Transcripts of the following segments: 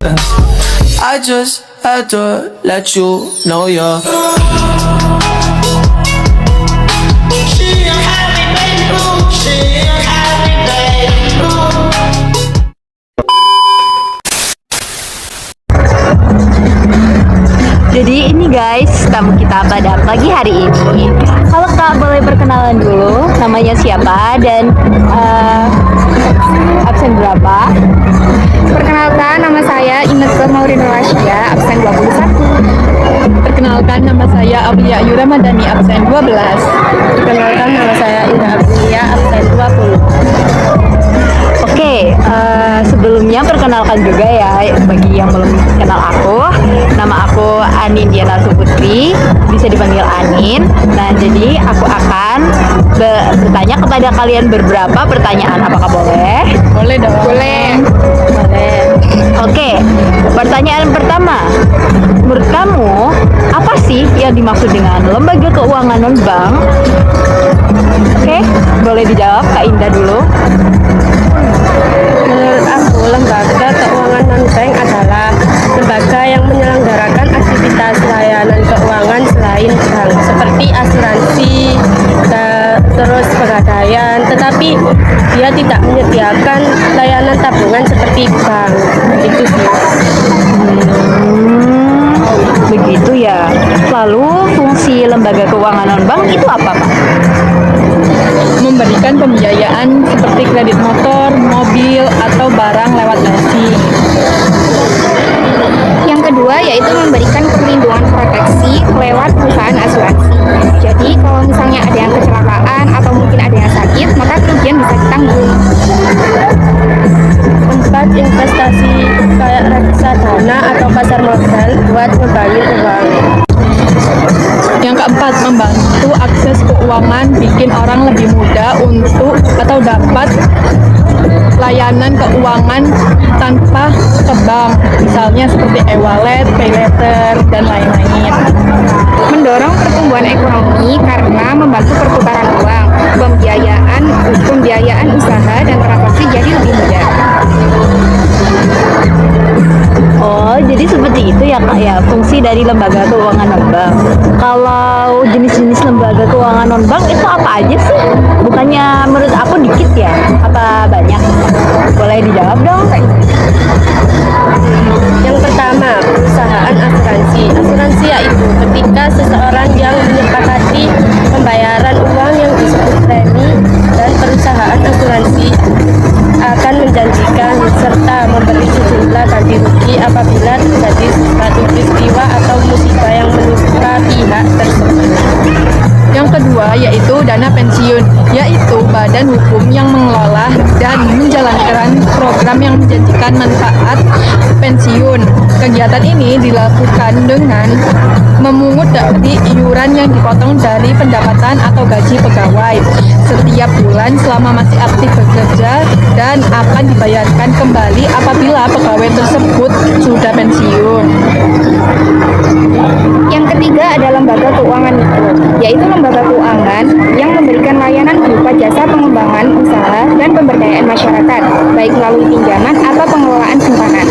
I just had to let you know you're Jadi ini guys, tamu kita pada pagi hari ini. Kalau Kak boleh perkenalan dulu, namanya siapa dan absen berapa? Perkenalkan, nama saya Ineke Maureen Rasya, absen 21. Perkenalkan, nama saya Aulia Ayu Ramadhani, absen 12. Perkenalkan, nama saya Indah Aprilia, absen 20. Oke, sebelumnya perkenalkan juga ya bagi yang belum kenal aku. Nama aku Anin Diana Suputri, bisa dipanggil Anin. Nah, jadi aku akan bertanya kepada kalian beberapa pertanyaan. Apakah boleh? Boleh dong. Boleh. Oke, pertanyaan pertama. Menurut kamu, apa sih yang dimaksud dengan lembaga keuangan non-bank? Oke, boleh dijawab Kak Indah dulu. Menurut aku, lembaga keuangan non-bank adalah lembaga yang menyelenggarakan aktivitas layanan keuangan selain bank, seperti asuransi, terus pegadaian, tetapi dia tidak menyediakan layanan tabungan seperti bank. Itu sih. Begitu ya. Lalu fungsi lembaga keuangan non-bank itu apa, Pak? Memberikan pembiayaan seperti kredit motor, mobil, atau barang lewat leasing. Yang kedua yaitu memberikan perlindungan proteksi lewat perusahaan asuransi. Jadi kalau misalnya ada yang kecelakaan atau mungkin ada yang sakit, maka kerugian bisa ditanggung. Tempat investasi kayak reksadana atau pasar modal buat ngebangun uang. Yang keempat, membantu akses keuangan, bikin orang lebih mudah untuk atau dapat layanan keuangan tanpa ke bank, misalnya seperti e-wallet, pay later, dan lain-lain. Mendorong pertumbuhan ekonomi karena membantu perputaran uang, pembiayaan usaha dan transaksi jadi lebih mudah. Oh, jadi seperti itu ya Kak ya, fungsi dari lembaga keuangan non-bank. Kalau jenis-jenis lembaga keuangan non-bank itu apa aja sih? Bukannya menurut aku dikit ya? Apa banyak? Boleh dijawab dong Kak? Yang pertama, perusahaan asuransi. Asuransi yaitu ketika seseorang yang menyepakati pembayaran uang yang disebut premi dan perusahaan asuransi akan menjanjikan serta memberi sejumlah ganti rugi apabila terjadi suatu peristiwa atau musibah yang menimpa pihak tersebut. Yang kedua yaitu dana pensiun, yaitu badan hukum yang mengelola dan menjalankan program yang menjanjikan manfaat pensiun. Kegiatan ini dilakukan dengan memungut dari iuran yang dipotong dari pendapatan atau gaji pegawai setiap bulan selama masih aktif bekerja dan akan dibayarkan kembali apabila pegawai tersebut sudah pensiun. Yang ketiga ada lembaga keuangan mikro, yaitu lembaga keuangan yang memberikan layanan berupa jasa pengembangan usaha dan pemberdayaan masyarakat, baik melalui pinjaman atau pengelolaan simpanan.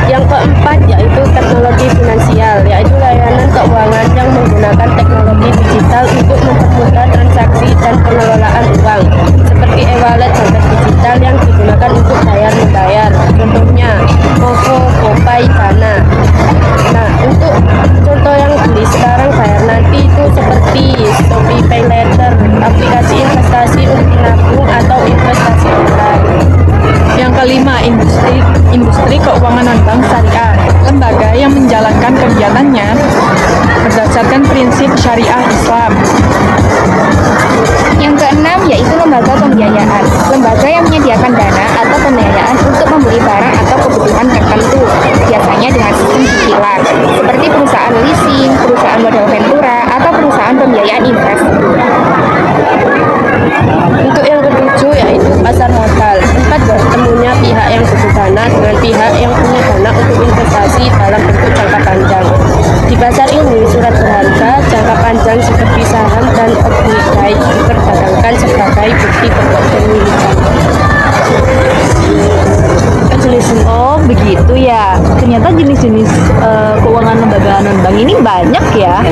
Yang keempat yaitu teknologi finansial, yaitu layanan keuangan yang menggunakan teknologi digital untuk mempermudah transaksi dan pengelolaan uang, seperti e-wallet dompet digital yang digunakan untuk bayar-membayar, contohnya OVO, GoPay, Dana. Nah, untuk contoh yang beli sekarang bayar nanti itu seperti Shopee Pay Later, aplikasi investasi untuk menabung atau investasi online. Yang kelima, industri keuangan non-bank syariah, lembaga yang menjalankan kegiatannya berdasarkan prinsip syariah Islam. Yang keenam yaitu lembaga pembiayaan, lembaga yang menyediakan dana atau pembiayaan untuk membeli barang atau kebutuhan tertentu, biasanya dengan sistem cicilan, seperti perusahaan leasing, perusahaan modal ventura, atau perusahaan pembiayaan infrastruktur. Untuk yang ketujuh yaitu pasar modal, tempat bertemunya pihak yang butuh dana dengan pihak yang punya dana untuk investasi dalam bentuk jangka panjang. Di pasar ini, surat berharga jangka panjang seperti saham dan obligasi diperdagangkan sebagai bukti pemilikan. Oh begitu ya. Ternyata jenis-jenis keuangan lembaga non-bank ini banyak ya.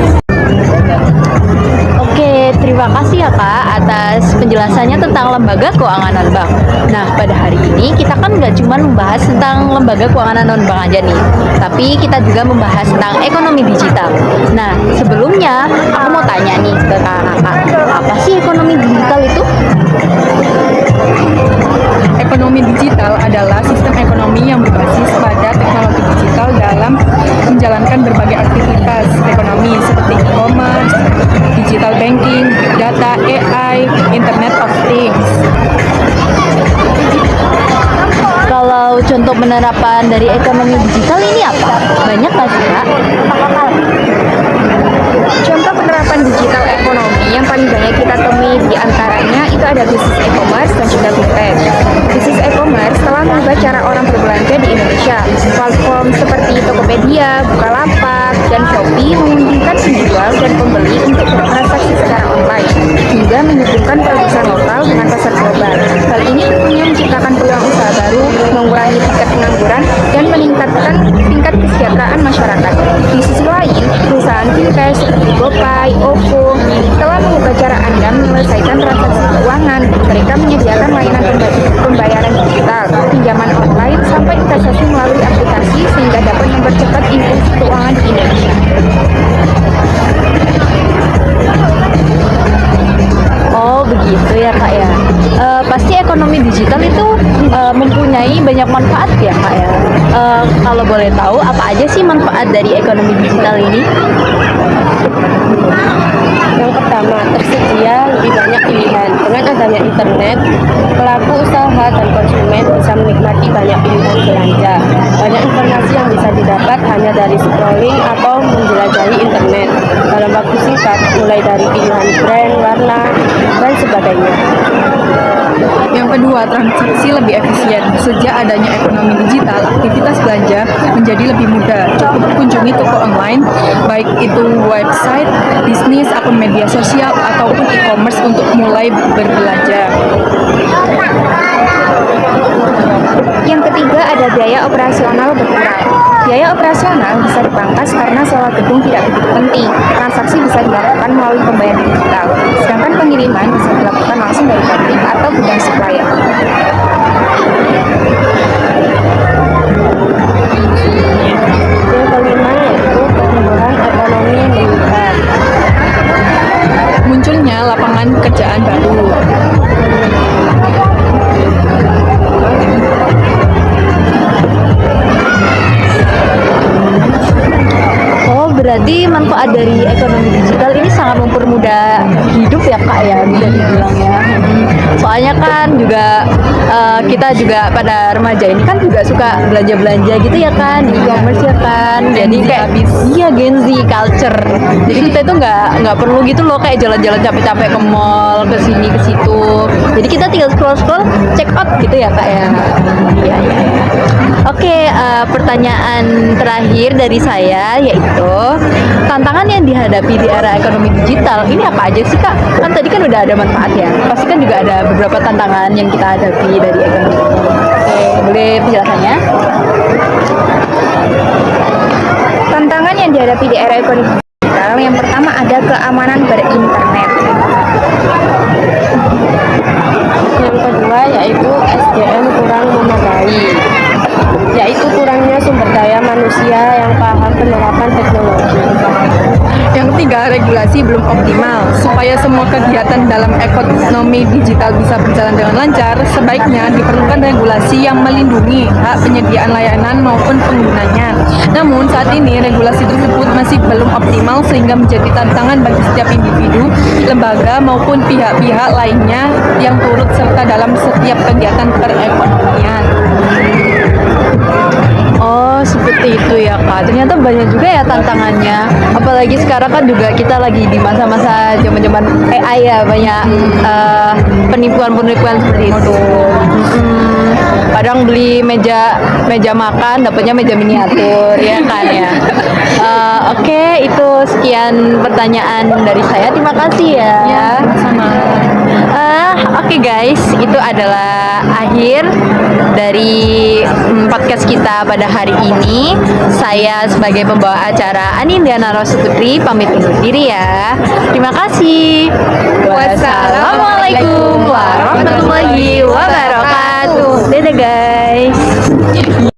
Oke, terima kasih ya Kak atas penjelasannya tentang lembaga keuangan non-bank. Nah, pada hari ini kita kan nggak cuma membahas tentang lembaga keuangan non-bank aja nih, tapi kita juga membahas tentang ekonomi digital. Nah, sebelumnya aku mau tanya nih ke Kakak, apa sih ekonomi digital itu? Ekonomi digital adalah sistem ekonomi yang berbasis pada teknologi digital dalam menjalankan berbagai aktivitas ekonomi seperti e-commerce, digital banking, big data, AI, Internet of Things. Kalau contoh penerapan dari ekonomi digital ini apa? Banyak nggak sih Kak? Contoh penerapan digital ekonomi yang paling banyak kita temui di antaranya itu ada bisnis e-commerce dan juga fintech. Bisnis e-commerce telah mengubah cara orang berbelanja di Indonesia. Platform seperti Tokopedia, Bukalapak, dan Shopee memungkinkan penjual dan pembeli untuk bertransaksi secara online hingga menyatukan produsen lokal dengan pasar global. Hal ini tentunya menciptakan peluang usaha baru, mengurangi tingkat pengangguran, dan meningkatkan tingkat kesejahteraan masyarakat. Di sisi lain, perusahaan fintech seperti GoPay, OVO telah mengubah cara Anda menyelesaikan transaksi keuangan. Mereka menyediakan layanan pembayaran digital, pinjaman online, sampai investasi melalui aplikasi sehingga dapat mempercepat inklusi keuangan di Indonesia. Oh begitu ya Kak ya. Pasti ekonomi digital itu mempunyai banyak manfaat ya Kak ya. Kalau boleh tahu apa aja sih manfaat dari ekonomi digital ini? Yang pertama, tersedia lebih banyak pilihan. Dengan adanya internet, pelaku usaha dan konsumen bisa menikmati banyak pilihan belanja. Banyak informasi yang bisa didapat hanya dari scrolling atau menjelajahi internet dalam waktu singkat, mulai dari pilihan brand, warna, dan sebagainya. Yang kedua, transaksi lebih efisien. Sejak adanya ekonomi digital, aktivitas belanja menjadi lebih mudah. Cukup kunjungi toko online, baik itu website, bisnis, akun media sosial, ataupun e-commerce untuk mulai berbelanja. Yang ketiga ada biaya operasional berkurang. Biaya operasional bisa dipangkas karena sewa gedung tidak begitu penting. Transaksi bisa dilakukan melalui pembayaran digital, sedangkan pengiriman bisa dilakukan langsung dari pabrik atau gudang supplier. Yang kelima yaitu pertumbuhan ekonomi digital. Munculnya lapangan pekerjaan baru. Oh berarti manfaat dari ekonomi digital ini sangat mempermudah hidup ya Kak ya, bisa dibilang ya. Soalnya kan juga kita juga pada remaja ini kan juga suka belanja-belanja gitu ya kan, di e-commerce ya kan. Jadi kayak iya Gen Z culture. Jadi kita itu nggak perlu gitu loh kayak jalan-jalan capek-capek ke mall, ke sini ke situ. Jadi kita tinggal scroll-scroll, check out gitu ya Kak ya. Iya iya. Oke, pertanyaan terakhir dari saya yaitu tantangan yang dihadapi di era ekonomi digital ini apa aja sih Kak? Kan tadi kan udah ada manfaat ya. Pasti kan juga ada beberapa tantangan yang kita hadapi dari ekonomi. Oke, boleh penjelasannya? Tantangan yang dihadapi di era ekonomi digital yang pertama ada keamanan berinternet. Yang kedua yaitu SDM kurang memadai, yaitu kurangnya sumber daya manusia yang paham penerapan teknologi. Yang ketiga, regulasi belum optimal. Supaya semua kegiatan dalam ekonomi digital bisa berjalan dengan lancar, sebaiknya diperlukan regulasi yang melindungi hak penyediaan layanan maupun penggunanya. Namun saat ini regulasi tersebut masih belum optimal sehingga menjadi tantangan bagi setiap individu, lembaga maupun pihak-pihak lainnya yang turut serta dalam setiap kegiatan perekonomian. Oh seperti itu ya Kak. Ternyata banyak juga ya tantangannya. Apalagi sekarang kan juga kita lagi di masa-masa zaman-zaman AI ya, banyak penipuan-penipuan seperti itu. Kadang beli meja makan dapatnya meja miniatur ya kan ya. Oke, itu sekian pertanyaan dari saya. Terima kasih ya. Sama. Oke guys, itu adalah akhir dari podcast kita pada hari ini. Saya sebagai pembawa acara Anindiana Rosu Putri pamit undur diri ya. Terima kasih. Wassalamualaikum warahmatullahi wabarakatuh. Dadah guys.